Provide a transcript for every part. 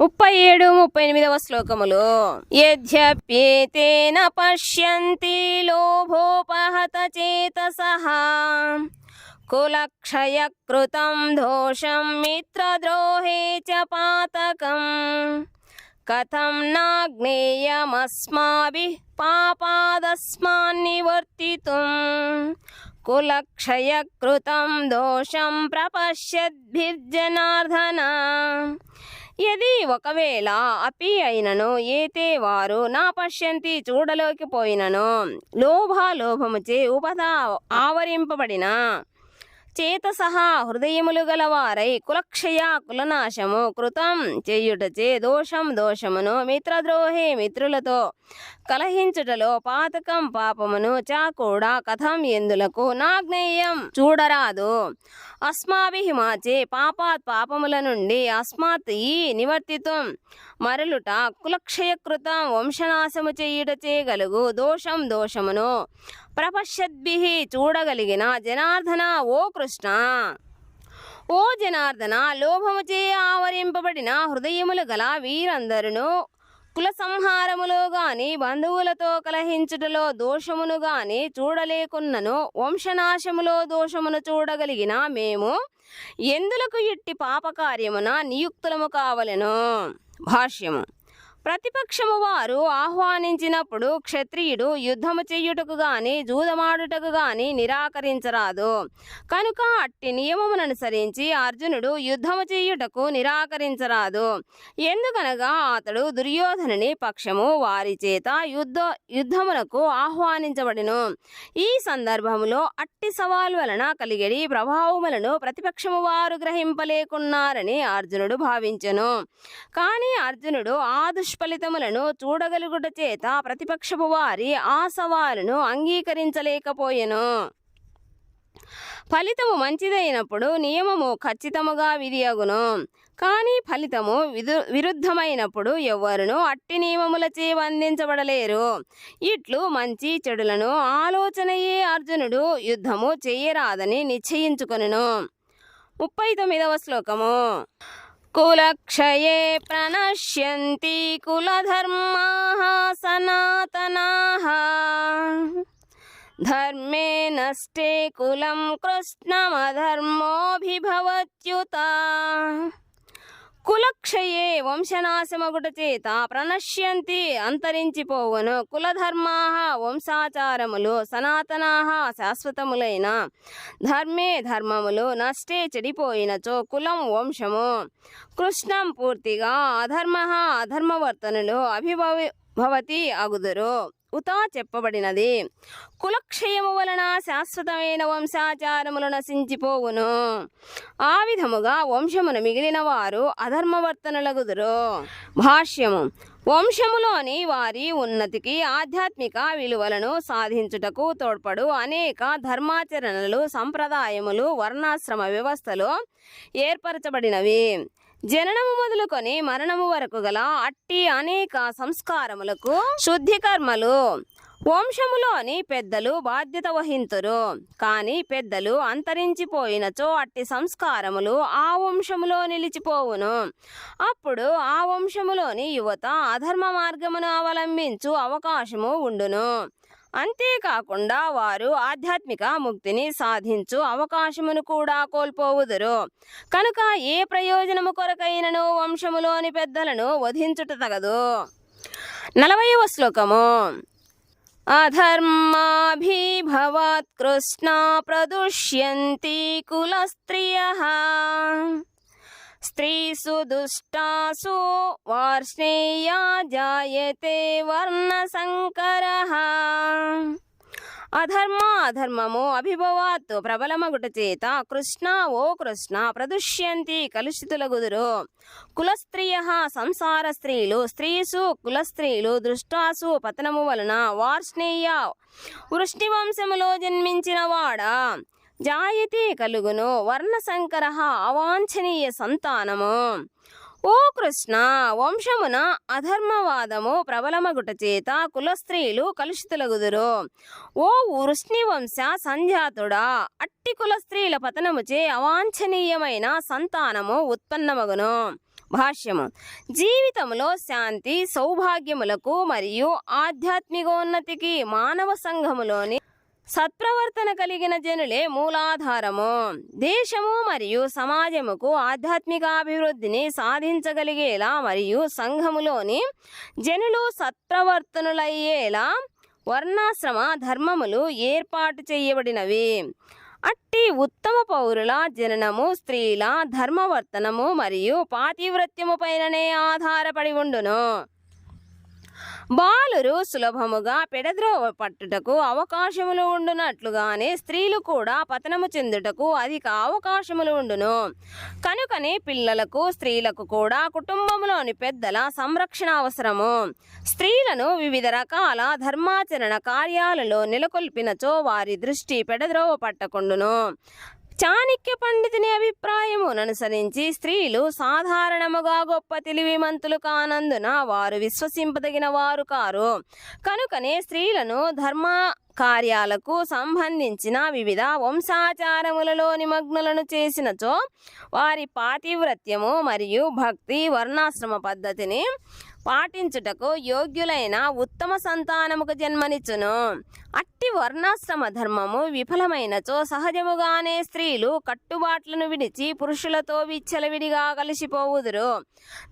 37-38 శ్లోకములు. యద్యప్యేతేన పశ్యంతి లోభోపహత చేతసః కులక్షయకృతం దోషం మిత్రద్రోహే చ పాతకం కథం నాజ్ఞేయమస్మాభిః పాపాదస్మాన్నివర్తితుం కులక్షయకృతం దోషం ప్రపశ్యద్భిర్జనార్దన. యది ఒకవేళ అపి అయినను ఏతే వారు నా పశ్యంతి చూడలోకి పోయినను లోభముచే ఉపదా ఆవరింపబడిన చేతసహ హృదయములు గలవారై కులక్షయ కులనాశము కృతం చేయుటచే దోషమును మిత్రద్రోహే మిత్రులతో కలహించుటలో పాతకం పాపమును చా కూడా కథం ఎందులకు నాజ్ఞేయం చూడరాదు. అస్మాభిః మాచే పాపాత్ పాపముల నుండి అస్మాత్ ఈ నివర్తితం మరలుట కులక్షయకృతం వంశనాశము చేయుటచే గలుగు దోషమును ప్రపశ్యద్భిః చూడగలిగిన జనార్దన ఓ కృష్ణ. ఓ జనార్దన, లోభముచే ఆవరింపబడిన హృదయములు గల వీరందరూ కుల సంహారములో గాని బంధువులతో కలహించుటలో దోషమును గాని చూడలేకున్నను వంశనాశములో దోషమును చూడగలిగిన మేము ఎందులకు ఇట్టి పాపకార్యమున నియుక్తులము కావలెను. భాష్యము. ప్రతిపక్షము వారు ఆహ్వానించినప్పుడు క్షత్రియుడు యుద్ధము చెయ్యుటకు గాని జూదమాడుటకు గాని నిరాకరించరాదు. కనుక అట్టి నియమముననుసరించి అర్జునుడు యుద్ధము చెయ్యుటకు నిరాకరించరాదు. ఎందుకనగా అతడు దుర్యోధనుని పక్షము వారి చేత యుద్ధమునకు ఆహ్వానించబడిను. ఈ సందర్భములో అట్టి సవాల్ వలన కలిగడి ప్రభావములను ప్రతిపక్షము వారు గ్రహింపలేకున్నారని అర్జునుడు భావించెను. కాని అర్జునుడు ఆ దుష్ఫలితములను చూడగలుగుట చేత ప్రతిపక్షపు వారి ఆ సవాలును అంగీకరించలేకపోయెను. ఫలితము మంచిదైనప్పుడు నియమము ఖచ్చితముగా విధియగును. కానీ ఫలితము విరుద్ధమైనప్పుడు ఎవ్వరును అట్టి నియమములచే బంధించబడలేరు. ఇట్లు మంచి చెడులను ఆలోచనయే అర్జునుడు యుద్ధము చేయరాదని నిశ్చయించుకొనెను. 39వ శ్లోకము. కులక్షయే ప్రణశ్యంతి కులధర్మాః సనాతనాః ధర్మే నష్టే కులం కృష్ణమధర్మోభిభవత్యుత. కులక్షయే వంశనాశమగుట చేత ప్రణశ్యంతి అంతరించిపోవును. కులధర్మాః వంశాచారములు సనాతనాః శాశ్వతములైన ధర్మే ధర్మములు నష్టే చెడిపోయినచో కులం వంశము కృష్ణం పూర్తిగా అధర్మవర్తనులు అభిభవతి అగుదురు. ఉతా చెప్పబడినది. కులక్షయము వలన శాశ్వతమైన వంశాచారములు నశించిపోవును. ఆ విధముగా వంశమును మిగిలిన వారు అధర్మవర్తనులగుదురు. భాష్యము. వంశములోని వారి ఉన్నతికి ఆధ్యాత్మిక విలువలను సాధించుటకు తోడ్పడు అనేక ధర్మాచరణలు సంప్రదాయములు వర్ణాశ్రమ వ్యవస్థలో ఏర్పరచబడినవి. జననము మొదలుకొని మరణము వరకు గల అట్టి అనేక సంస్కారములకు శుద్ధి కర్మలు వంశములోని పెద్దలు బాధ్యత వహింతురు. కానీ పెద్దలు అంతరించిపోయినచో అట్టి సంస్కారములు ఆ వంశములో నిలిచిపోవును. అప్పుడు ఆ వంశములోని యువత అధర్మ మార్గమును అవలంబించు అవకాశము ఉండును. అంతేకాకుండా వారు ఆధ్యాత్మిక ముక్తిని సాధించు అవకాశమును కూడా కోల్పోవుదురు. కనుక ఏ ప్రయోజనము కొరకైనను వంశములోని పెద్దలను వధించుట తగదు. 40వ శ్లోకము. అధర్మాభిభవాత్ కృష్ణ ప్రదుష్యంతి కులస్త్రియః స్త్రీసు దుష్టాసు వార్ష్ణేయా జాయతే వర్ణసంకరః. అధర్మము అభిభవాత్ ప్రబలమగుట చేత కృష్ణ ఓ కృష్ణ ప్రదుష్యంతి కలుషితులగుదురు. కులస్త్రియః సంసార స్త్రీలు స్త్రీసు కులస్త్రీలు దృష్టాసు పతనము వలన వార్ష్ణేయ వృష్ణివంశములో జన్మించిన వాడా జాయతే కలుగును వర్ణసంకర అవాంఛనీయ సంతానము. ఓ కృష్ణ, వంశమున అధర్మవాదము ప్రబలమగుట చేత కులస్త్రీలు కలుషితులగుదురు. ఓ వృష్ణివంశ సంజాతుడా, అట్టి కులస్త్రీల పతనముచే అవాంఛనీయమైన సంతానము ఉత్పన్నమగును. భాష్యము. జీవితంలో శాంతి సౌభాగ్యములకు మరియు ఆధ్యాత్మికోన్నతికి మానవ సంఘములోని సత్ప్రవర్తన కలిగిన జనులే మూలాధారము. దేశము మరియు సమాజముకు ఆధ్యాత్మిక అభివృద్ధిని సాధించగలిగేలా మరియు సంఘములోని జనులు సత్ప్రవర్తనులయ్యేలా వర్ణాశ్రమ ధర్మములు ఏర్పాటు చేయబడినవి. అట్టి ఉత్తమ పౌరుల జననము స్త్రీల ధర్మవర్తనము మరియు పాతివ్రత్యము పైననే ఆధారపడి ఉండును. బాలురు సులభముగా పెడద్రోవ పట్టుటకు అవకాశములు ఉండునట్లుగానే స్త్రీలు కూడా పతనము చెందుటకు అధిక అవకాశములు ఉండును. కనుకనే పిల్లలకు స్త్రీలకు కూడా కుటుంబంలోని పెద్దల సంరక్షణ అవసరము. స్త్రీలను వివిధ రకాల ధర్మాచరణ కార్యాలలో నెలకొల్పినచో వారి దృష్టి పెడద్రోవ పట్టకుండును. చాణక్య పండితుని అభిప్రాయముననుసరించి స్త్రీలు సాధారణముగా గొప్ప తెలివిమంతులు కానందున వారు విశ్వసింపదగిన వారు కారు. కనుకనే స్త్రీలను ధర్మ కార్యాలకు సంబంధించిన వివిధ వంశాచారములలో నిమగ్నులను చేసినచో వారి పాతివ్రత్యము మరియు భక్తి వర్ణాశ్రమ పద్ధతిని పాటించుటకు యోగ్యులైన ఉత్తమ సంతానముకు జన్మనిచ్చును. అట్టి వర్ణాశ్రమ ధర్మము విఫలమైనచో సహజముగానే స్త్రీలు కట్టుబాట్లను విడిచి పురుషులతో విచ్చలవిడిగా కలిసిపోవుదురు.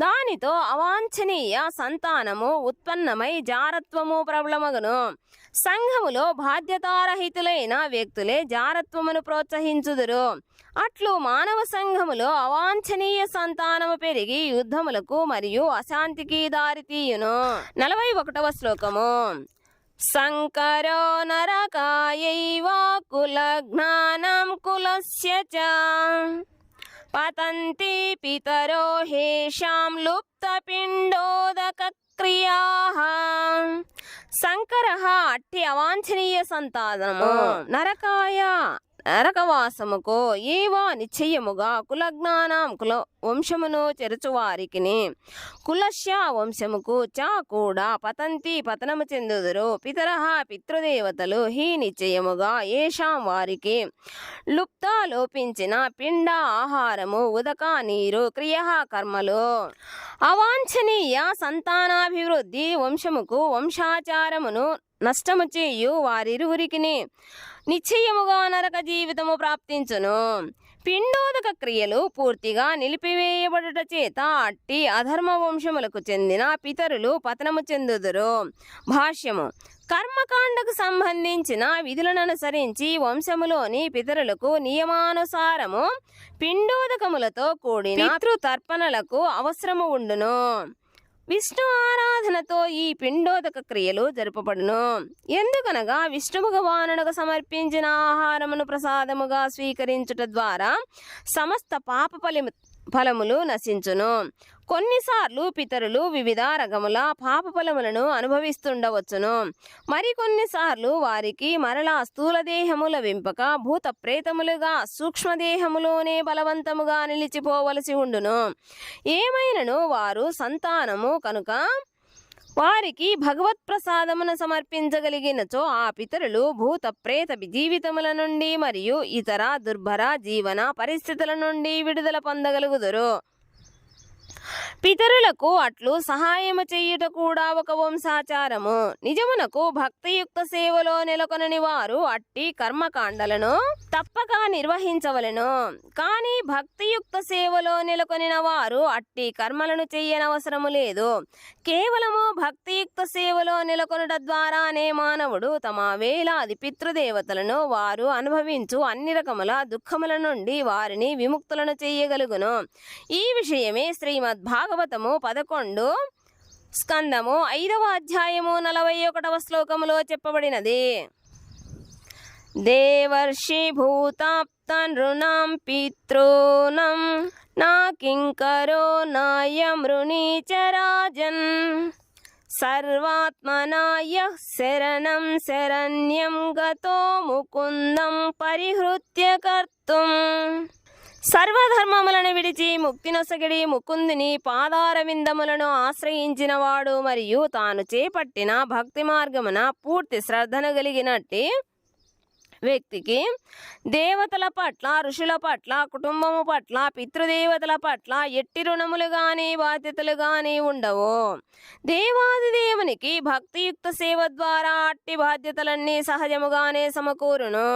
దానితో అవాంఛనీయ సంతానము ఉత్పన్నమై జారత్వము ప్రబలమగును. సంఘములో బాధ్యతారహితులైన వ్యక్తులే జారత్వమును ప్రోత్సహించుదురు. అట్లు మానవ సంఘములో అవాంఛనీయ సంతానము పెరిగి యుద్ధములకు మరియు అశాంతికి దారితీయును. 41వ శ్లోకము. సంకరో నరకాయైవ కులజ్ఞానం కులస్య చ పతంతి పితరో హేషాం లుప్తపిండోదక క్రియాః. సంకరః అట్టి అవాంఛనీయ సంతానము నరకాయ నరకవాసముకు ఏవా నిశ్చయముగా కులజ్ఞానం కుల వంశమును చెరచువారికిని కులశ్య వంశముకు చ కూడా పతంతి పతనము చెందుదురు. పితరః పితృదేవతలు హి నిశ్చయముగా ఏషాం వారికి లుప్త లోపించిన పిండ ఆహారము ఉదక నీరు క్రియ కర్మలు. అవాంఛనీయ సంతానాభివృద్ధి వంశముకు వంశాచారమును నష్టము చేయు వారిరువురికిని నిశ్చయముగా నరక జీవితము ప్రాప్తించును. పిండోదక క్రియలు పూర్తిగా నిలిపివేయబడుట చేత అట్టి అధర్మ వంశములకు చెందిన పితరులు పతనము చెందుదురు. భాష్యము. కర్మకాండకు సంబంధించిన విధులను అనుసరించి వంశములోని పితరులకు నియమానుసారము పిండోదకములతో కూడిన పితృతర్పణలకు అవసరము ఉండును. విష్ణు ఆరాధనతో ఈ పిండోదక క్రియలు జరుపబడును. ఎందుకనగా విష్ణు భగవానునకు సమర్పించిన ఆహారమును ప్రసాదముగా స్వీకరించుట ద్వారా సమస్త పాప ఫలములు నశించును. కొన్నిసార్లు పితరులు వివిధ రకముల పాప ఫలములను అనుభవిస్తుండవచ్చును. మరికొన్నిసార్లు వారికి మరలా స్థూల దేహము లభింపక భూత ప్రేతములుగా సూక్ష్మదేహములోనే బలవంతముగా నిలిచిపోవలసి ఉండును. ఏమైనను వారు సంతానము కనుక వారికి భగవత్ ప్రసాదమును సమర్పించగలిగినచో ఆ పితరులు భూత ప్రేత జీవితముల నుండి మరియు ఇతర దుర్భర జీవన పరిస్థితుల నుండి విడుదల పొందగలుగుదురు. పితరులకు అట్లు సహాయము చేయుట కూడా ఒక వంశాచారము. నిజమునకు భక్తియుక్త సేవలో నెలకొనని వారు అట్టి కర్మకాండలను తప్పక నిర్వహించవలెను. కానీ భక్తియుక్త సేవలో నెలకొనిన వారు అట్టి కర్మలను చెయ్యనవసరము లేదు. కేవలము భక్తియుక్త సేవలో నెలకొనుట ద్వారానే మానవుడు తమ వేలాది పితృదేవతలను వారు అనుభవించు అన్ని రకముల దుఃఖముల నుండి వారిని విముక్తులను చేయగలుగును. ఈ విషయమే శ్రీమద్ భాగవతము 11 స్కందము 5వ అధ్యాయము 41వ శ్లోకములో చెప్పబడినది. దేవర్షి భూతాప్త నృణాం పితॄణం నా కింకరో నాయమృణీ చ రాజన్ సర్వాత్మనాయ శరణం శరణ్యం గతో ముకుందం పరిహృత్య కర్తుం. సర్వధర్మములను విడిచి ముక్తినొసగిడి ముకుందిని పాదారవిందములను ఆశ్రయించినవాడు మరియు తాను చేపట్టిన భక్తి మార్గమున పూర్తి శ్రద్ధను కలిగినట్టి వ్యక్తికి దేవతల పట్ల, ఋషుల పట్ల, కుటుంబము పట్ల, పితృదేవతల పట్ల ఎట్టి రుణములు గాని బాధ్యతలు గాని ఉండవు. దేవాది దేవునికి భక్తియుక్త సేవ ద్వారా అట్టి బాధ్యతలన్నీ సహజముగానే సమకూరును.